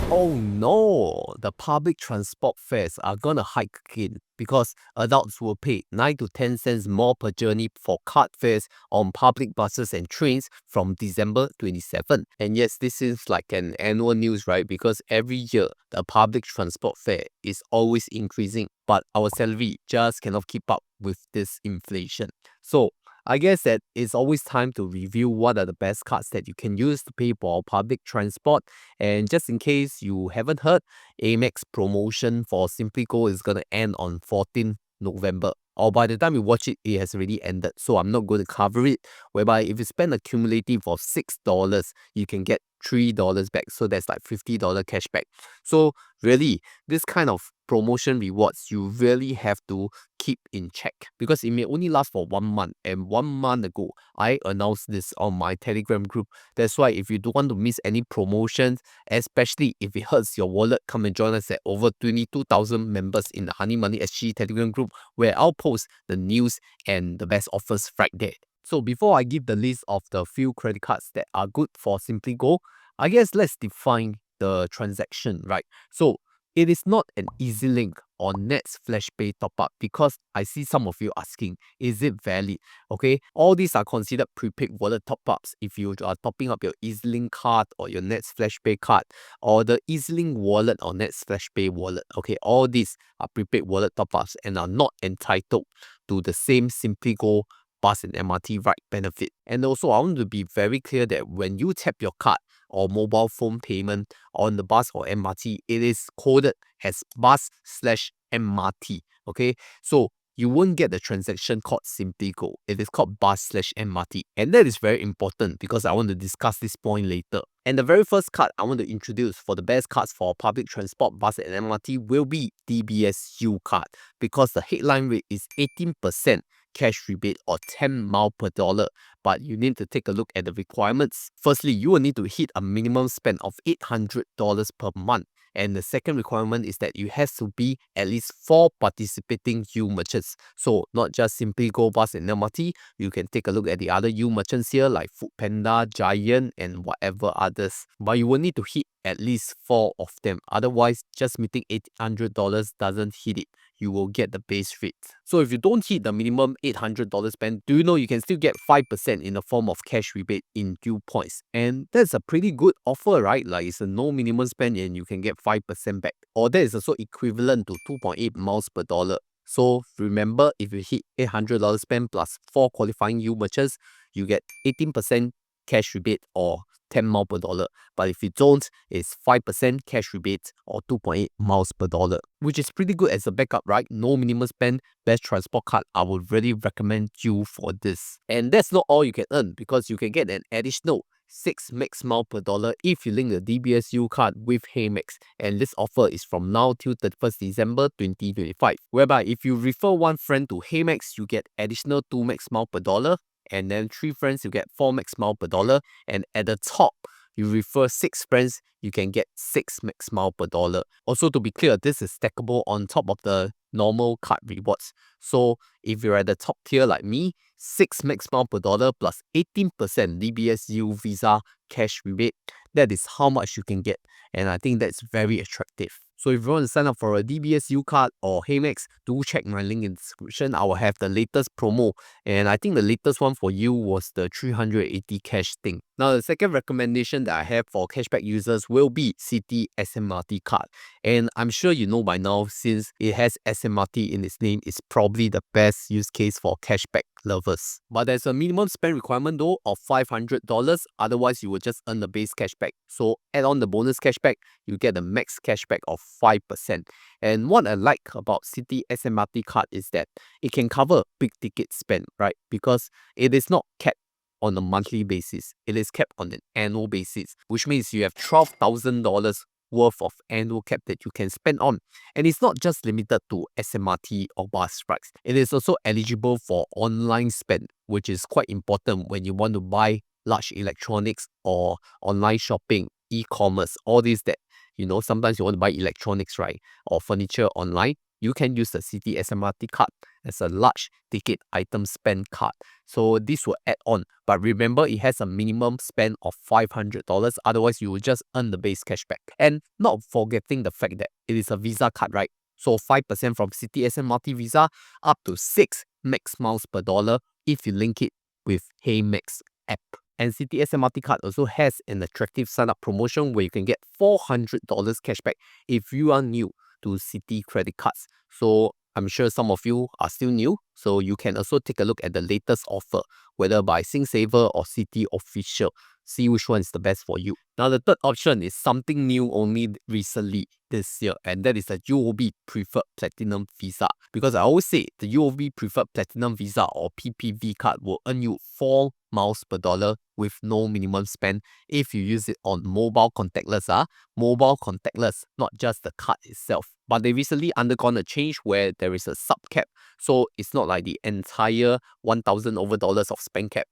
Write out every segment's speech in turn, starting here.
Oh no, the public transport fares are gonna hike again because adults will pay 9 to 10 cents more per journey for card fares on public buses and trains from December 27. And yes, this is like an annual news, right? Because every year the public transport fare is always increasing, but our salary just cannot keep up with this inflation. So I guess that it's always time to review what are the best cards that you can use to pay for public transport. And just in case you haven't heard, Amex promotion for Simplygo is going to end on 14th November. Or by the time you watch it, it has already ended. So I'm not going to cover it. Whereby if you spend a cumulative of $6, you can get $3 back. So that's like $50 cashback. So really, this kind of promotion rewards, you really have to keep in check because it may only last for 1 month. And 1 month ago, I announced this on my Telegram group. That's why if you don't want to miss any promotions, especially if it hurts your wallet, come and join us at over 22,000 members in the Honey Money SG Telegram group, where I'll post the news and the best offers right there. So before I give the list of the few credit cards that are good for Simplygo, I guess let's define the transaction, right? So it is not an easy link on Net's FlashPay top-up because I see some of you asking, is it valid? Okay, all these are considered prepaid wallet top-ups if you are topping up your EasyLink card or your Net's FlashPay card or the EasyLink wallet or Net's FlashPay wallet. Okay, all these are prepaid wallet top-ups and are not entitled to the same Simplygo bus and MRT ride benefit. And also, I want to be very clear that when you tap your card or mobile phone payment on the bus or MRT, it is coded as bus/MRT. Okay, so you won't get the transaction called Simplygo. It is called bus/MRT. And that is very important because I want to discuss this point later. And the very first card I want to introduce for the best cards for public transport, bus and MRT will be DBS card because the headline rate is 18% cash rebate or 10 mile per dollar. But you need to take a look at the requirements. Firstly, you will need to hit a minimum spend of $800 per month. And the second requirement is that you have to be at least 4 participating U merchants. So not just Simplygo Bus and MRT, you can take a look at the other U merchants here like Foodpanda, Giant, and whatever others. But you will need to hit at least 4 of them. Otherwise, just meeting $800 doesn't hit it. You will get the base rate. So if you don't hit the minimum $800 spend, do you know you can still get 5% in the form of cash rebate in U points? And that's a pretty good offer, right? Like it's a no minimum spend and you can get 5% back. Or that is also equivalent to 2.8 miles per dollar. So remember, if you hit $800 spend plus 4 qualifying U merchants, you get 18% cash rebate or 10 miles per dollar. But if you don't, it's 5% cash rebate or 2.8 miles per dollar, which is pretty good as a backup, right? No minimum spend, best transport card. I would really recommend you for this. And that's not all you can earn because you can get an additional 6 max mile per dollar if you link the DBSU card with Hemex. And this offer is from now till 31st December 2025. Whereby if you refer one friend to Hemex, you get additional 2 max mile per dollar. And then 3 friends, you get 4 max mile per dollar. And at the top, you refer 6 friends, you can get 6 max mile per dollar. Also, to be clear, this is stackable on top of the normal card rewards. So if you're at the top tier like me, 6 max mile per dollar plus 18% DBSU Visa cash rebate, that is how much you can get. And I think that's very attractive. So if you want to sign up for a DBSU card or Hemex, do check my link in the description. I will have the latest promo. And I think the latest one for you was the 380 cash thing. Now, the second recommendation that I have for cashback users will be Citi SMRT card. And I'm sure you know by now, since it has SMRT in its name, it's probably the best use case for cashback lovers. But there's a minimum spend requirement though of $500, otherwise you will just earn the base cashback. So add on the bonus cashback, you get the max cashback of 5%. And what I like about Citi SMRT card is that it can cover big ticket spend, right? Because it is not capped on a monthly basis. It is capped on an annual basis, which means you have $12,000 worth of annual cap that you can spend on. And it's not just limited to SMRT or bus rides. It is also eligible for online spend, which is quite important when you want to buy large electronics or online shopping, e-commerce, all these that, sometimes you want to buy electronics, right? Or furniture online. you can use the Citi SMRT card as a large ticket item spend card. So this will add on. But remember, it has a minimum spend of $500. Otherwise, you will just earn the base cashback. And not forgetting the fact that it is a Visa card, right? So 5% from Citi SMRT Visa, up to 6 max miles per dollar if you link it with HeyMax app. And Citi SMRT card also has an attractive sign-up promotion where you can get $400 cashback if you are new to Citi credit cards. So I'm sure some of you are still new, so you can also take a look at the latest offer, whether by SingSaver or Citi Official. See which one is the best for you. Now, the third option is something new only recently this year, and that is the UOB Preferred Platinum Visa. Because I always say the UOB Preferred Platinum Visa or PPV card will earn you 4 miles per dollar with no minimum spend if you use it on mobile contactless. Mobile contactless, not just the card itself. But they recently undergone a change where there is a sub cap, so it's not like the entire $1,000 over of spend cap.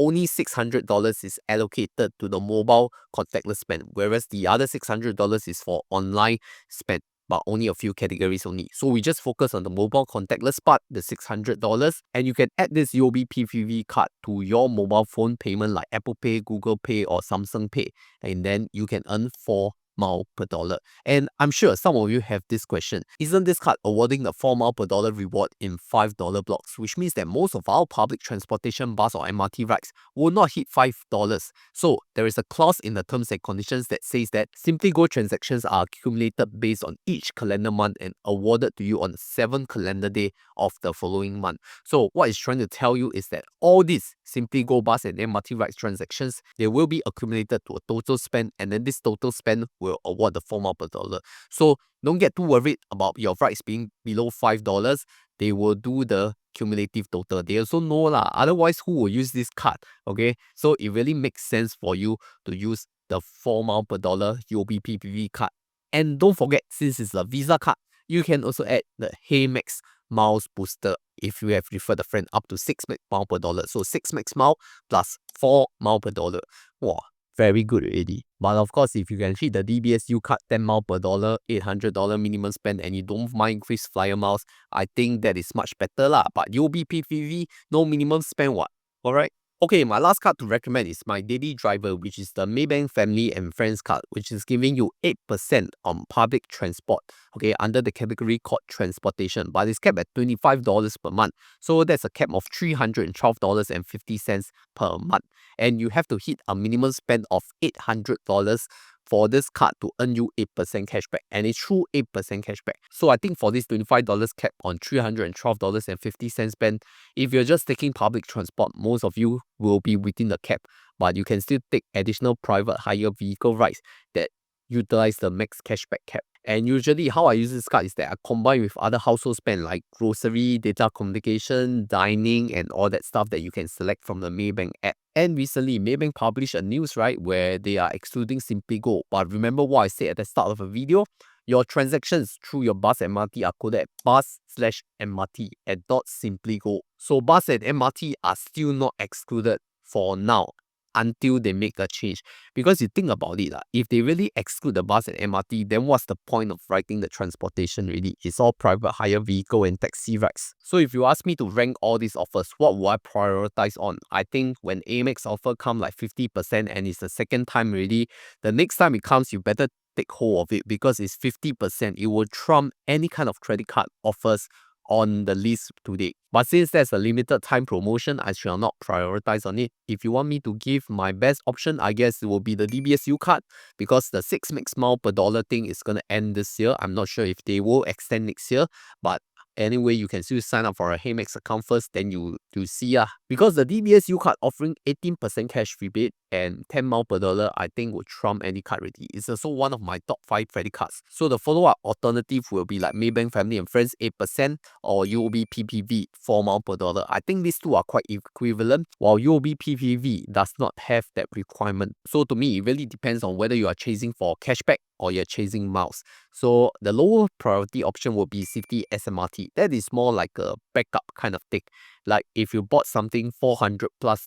Only $600 is allocated to the mobile contactless spend, whereas the other $600 is for online spend, but only a few categories only. So we just focus on the mobile contactless part, the $600, and you can add this UOB PPV card to your mobile phone payment like Apple Pay, Google Pay, or Samsung Pay, and then you can earn 4 miles per dollar. And I'm sure some of you have this question. Isn't this card awarding the 4 miles per dollar reward in $5 blocks, which means that most of our public transportation bus or MRT rides will not hit $5. So there is a clause in the terms and conditions that says that Simplygo transactions are accumulated based on each calendar month and awarded to you on the 7th calendar day of the following month. So what it's trying to tell you is that all these Simplygo Bus and MRT rides transactions, they will be accumulated to a total spend, and then this total spend will award the 4 miles per dollar. So don't get too worried about your rides being below $5. They will do the cumulative total. They also know lah. Otherwise, who will use this card? Okay, so it really makes sense for you to use the 4 miles per dollar UOB PPV card. And don't forget, since it's a Visa card, you can also add the HeyMax miles booster if you have referred a friend up to 6 miles per dollar. So 6 max mile plus 4 miles per dollar. Wow, very good already. But of course, if you can hit the DBSU card 10 miles per dollar, $800 minimum spend, and you don't mind KrisFlyer miles, I think that is much better lah. But UOB PPV, no minimum spend what? Alright. Okay, my last card to recommend is my daily driver, which is the Maybank Family and Friends card, which is giving you 8% on public transport, okay, under the category called transportation, but it's capped at $25 per month. So that's a cap of $312.50 per month. And you have to hit a minimum spend of $800 for this card to earn you 8% cashback, and it's true 8% cashback. So I think for this $25 cap on $312.50 spend, if you're just taking public transport, most of you will be within the cap, but you can still take additional private hire vehicle rides that utilize the max cashback cap. And usually how I use this card is that I combine with other household spend like grocery, data communication, dining, and all that stuff that you can select from the Maybank app. And recently, Maybank published a news, right, where they are excluding Simplygo. But remember what I said at the start of the video? Your transactions through your bus and MRT are coded at bus/MRT at .simplygo. So bus and MRT are still not excluded for now until they make a change. Because you think about it, if they really exclude the bus and MRT, then what's the point of writing the transportation really? It's all private hire vehicle and taxi rides. So if you ask me to rank all these offers, what will I prioritize on? I think when Amex offer come like 50% and it's the second time already, the next time it comes, you better take hold of it because it's 50%. It will trump any kind of credit card offers on the list today. But since there's a limited time promotion, I shall not prioritize on it. If you want me to give my best option, I guess it will be the DBSU card because the 6 max mile per dollar thing is going to end this year. I'm not sure if they will extend next year, but anyway, you can still sign up for a HeyMax account first, then you see. Because the DBSU card offering 18% cash rebate and 10 miles per dollar, I think would trump any card already. It's also one of my top 5 credit cards. So the follow-up alternative will be like Maybank Family and Friends 8% or UOB PPV 4 miles per dollar. I think these two are quite equivalent, while UOB PPV does not have that requirement. So to me, it really depends on whether you are chasing for cashback or you're chasing miles. So the lower priority option will be Citi SMRT. That is more like a backup kind of thing. Like if you bought something $400 plus,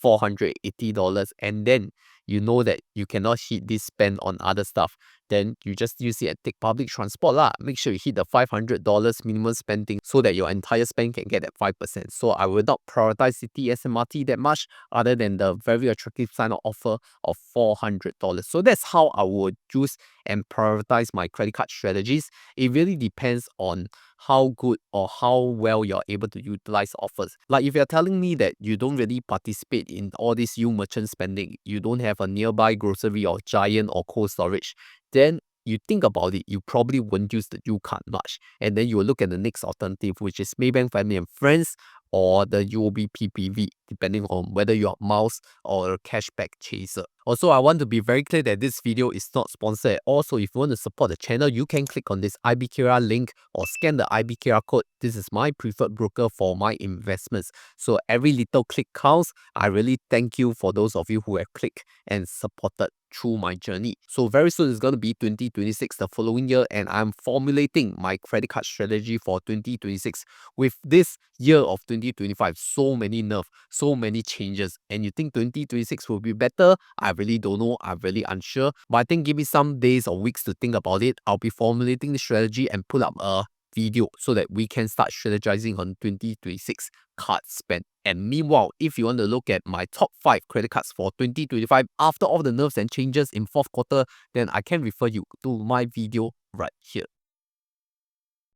$480, and then you know that you cannot hit this spend on other stuff, then you just use it and take public transport lah. Make sure you hit the $500 minimum spending so that your entire spend can get that 5%. So I will not prioritize Citi SMRT that much other than the very attractive sign-up offer of $400. So that's how I would choose and prioritize my credit card strategies. It really depends on how good or how well you're able to utilize offers. Like if you're telling me that you don't really participate in all this U merchant spending, you don't have a nearby grocery or Giant or Cold Storage, then you think about it, you probably won't use the U card much. And then you will look at the next alternative, which is Maybank Family and Friends or the UOB PPV, depending on whether you're a miles or a cashback chaser. Also, I want to be very clear that this video is not sponsored at all. So if you want to support the channel, you can click on this IBKR link or scan the IBKR code. This is my preferred broker for my investments. So every little click counts. I really thank you for those of you who have clicked and supported through my journey. So very soon it's going to be 2026, the following year, and I'm formulating my credit card strategy for 2026. With this year of 2025, so many nerves, so many changes, and you think 2026 will be better? I really don't know. I'm really unsure, but I think give me some days or weeks to think about it. I'll be formulating the strategy and put up a video so that we can start strategizing on 2026 card spend. And meanwhile, if you want to look at my top 5 credit cards for 2025 after all the nerves and changes in fourth quarter, then I can refer you to my video right here.